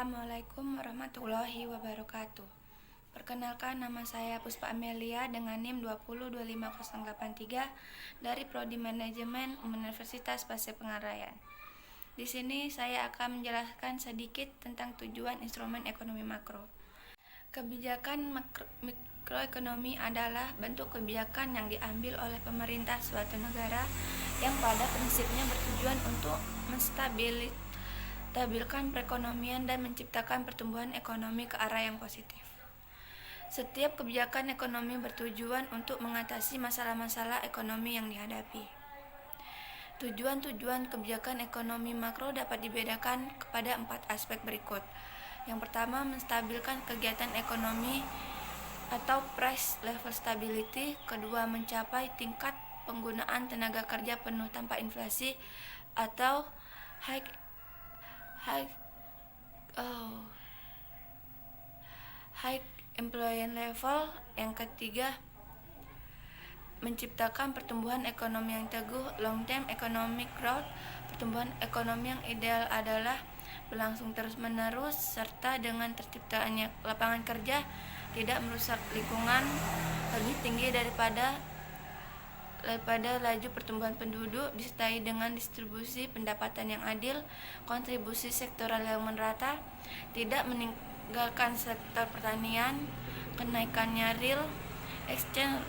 Assalamualaikum warahmatullahi wabarakatuh. Perkenalkan, nama saya Puspa Amelia dengan NIM 2025083 dari Prodi Manajemen Universitas Pasir Pengarayan. Di sini saya akan menjelaskan sedikit tentang tujuan instrumen ekonomi makro. Kebijakan mikroekonomi adalah bentuk kebijakan yang diambil oleh pemerintah suatu negara yang pada prinsipnya bertujuan untuk menstabilkan perekonomian dan menciptakan pertumbuhan ekonomi ke arah yang positif. Setiap kebijakan ekonomi bertujuan untuk mengatasi masalah-masalah ekonomi yang dihadapi. Tujuan-tujuan kebijakan ekonomi makro dapat dibedakan kepada 4 aspek berikut. Yang pertama, menstabilkan kegiatan ekonomi atau price level stability. Kedua, mencapai tingkat penggunaan tenaga kerja penuh tanpa inflasi atau high employment level. Yang ketiga, menciptakan pertumbuhan ekonomi yang teguh, long term economic growth. Pertumbuhan ekonomi yang ideal adalah berlangsung terus-menerus serta dengan terciptanya lapangan kerja tidak merusak lingkungan, lebih tinggi daripada laju pertumbuhan penduduk, disertai dengan distribusi pendapatan yang adil, kontribusi sektoral yang merata, tidak meninggalkan sektor pertanian, kenaikannya real exchange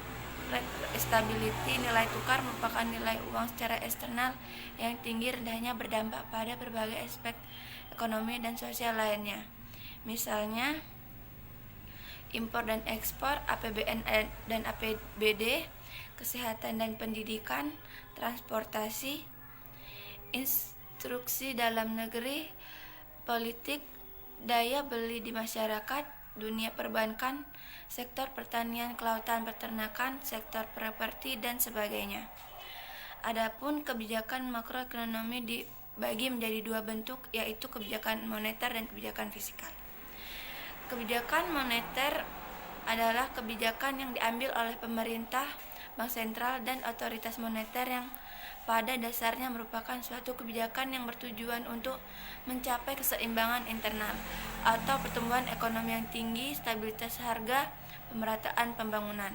rate stability. Nilai tukar merupakan nilai uang secara eksternal yang tinggi, rendahnya berdampak pada berbagai aspek ekonomi dan sosial lainnya, misalnya impor dan ekspor, APBN dan APBD, kesehatan dan pendidikan, transportasi, instruksi dalam negeri, politik, daya beli di masyarakat, dunia perbankan, sektor pertanian, kelautan, peternakan, sektor properti, dan sebagainya. Adapun kebijakan makroekonomi dibagi menjadi 2 bentuk, yaitu kebijakan moneter dan kebijakan fiskal. Kebijakan moneter adalah kebijakan yang diambil oleh pemerintah, bank sentral, dan otoritas moneter yang pada dasarnya merupakan suatu kebijakan yang bertujuan untuk mencapai keseimbangan internal atau pertumbuhan ekonomi yang tinggi, stabilitas harga, pemerataan pembangunan,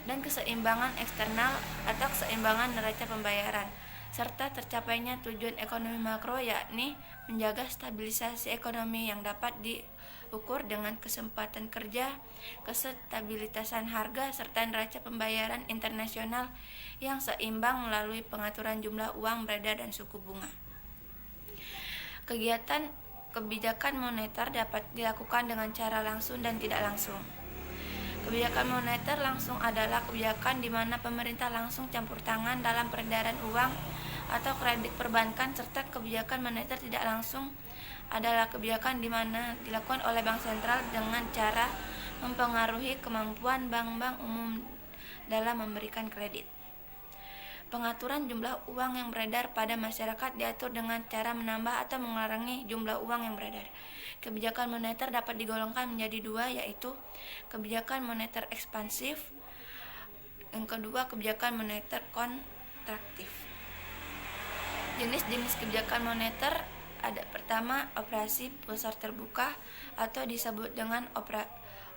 dan keseimbangan eksternal atau keseimbangan neraca pembayaran, serta tercapainya tujuan ekonomi makro, yakni menjaga stabilisasi ekonomi yang dapat diukur dengan kesempatan kerja, kestabilitasan harga, serta neraca pembayaran internasional yang seimbang melalui pengaturan jumlah uang beredar dan suku bunga. Kegiatan kebijakan moneter dapat dilakukan dengan cara langsung dan tidak langsung. Kebijakan moneter langsung adalah kebijakan di mana pemerintah langsung campur tangan dalam peredaran uang atau kredit perbankan, serta kebijakan moneter tidak langsung adalah kebijakan di mana dilakukan oleh bank sentral dengan cara mempengaruhi kemampuan bank-bank umum dalam memberikan kredit. Pengaturan jumlah uang yang beredar pada masyarakat diatur dengan cara menambah atau mengurangi jumlah uang yang beredar. Kebijakan moneter dapat digolongkan menjadi 2, yaitu kebijakan moneter ekspansif, yang kedua kebijakan moneter kontraktif. Jenis-jenis kebijakan moneter ada: pertama, operasi pasar terbuka atau disebut dengan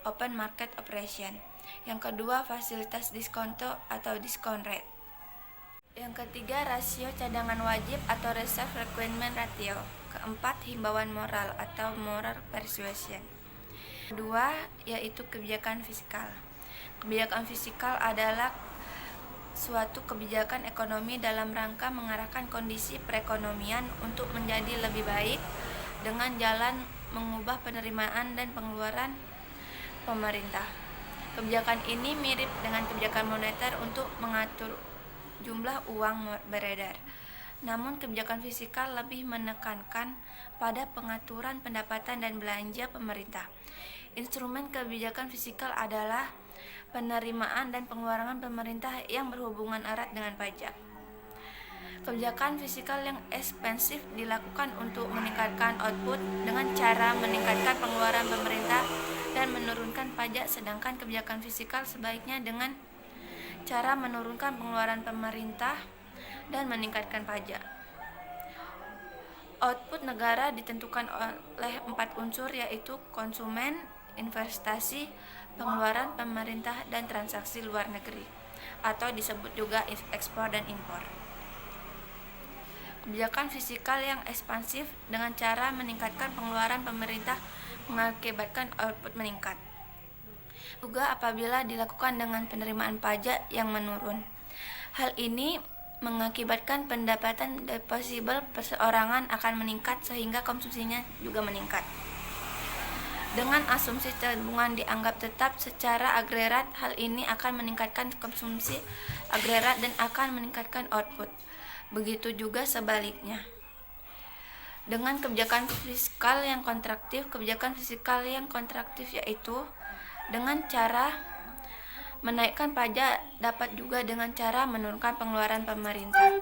open market operation. Yang kedua, fasilitas diskonto atau discount rate. Yang ketiga, rasio cadangan wajib atau reserve requirement ratio. Keempat, himbauan moral atau moral persuasion. Kedua, yaitu kebijakan fiskal. Kebijakan fiskal adalah suatu kebijakan ekonomi dalam rangka mengarahkan kondisi perekonomian untuk menjadi lebih baik dengan jalan mengubah penerimaan dan pengeluaran pemerintah. Kebijakan ini mirip dengan kebijakan moneter untuk mengatur jumlah uang beredar. Namun kebijakan fiskal lebih menekankan pada pengaturan pendapatan dan belanja pemerintah. Instrumen kebijakan fiskal adalah penerimaan dan pengeluaran pemerintah yang berhubungan erat dengan pajak. Kebijakan fiskal yang ekspansif dilakukan untuk meningkatkan output dengan cara meningkatkan pengeluaran pemerintah dan menurunkan pajak, sedangkan kebijakan fiskal sebaliknya dengan cara menurunkan pengeluaran pemerintah dan meningkatkan pajak. Output negara ditentukan oleh 4 unsur, yaitu konsumen, investasi, pengeluaran pemerintah, dan transaksi luar negeri, atau disebut juga ekspor dan impor. Kebijakan fiskal yang ekspansif dengan cara meningkatkan pengeluaran pemerintah mengakibatkan output meningkat. Juga apabila dilakukan dengan penerimaan pajak yang menurun. Hal ini mengakibatkan pendapatan deposibel perseorangan akan meningkat sehingga konsumsinya juga meningkat. Dengan asumsi tabungan dianggap tetap secara agregat, hal ini akan meningkatkan konsumsi agregat dan akan meningkatkan output. Begitu juga sebaliknya. Dengan kebijakan fiskal yang kontraktif yaitu dengan cara menaikkan pajak, dapat juga dengan cara menurunkan pengeluaran pemerintah.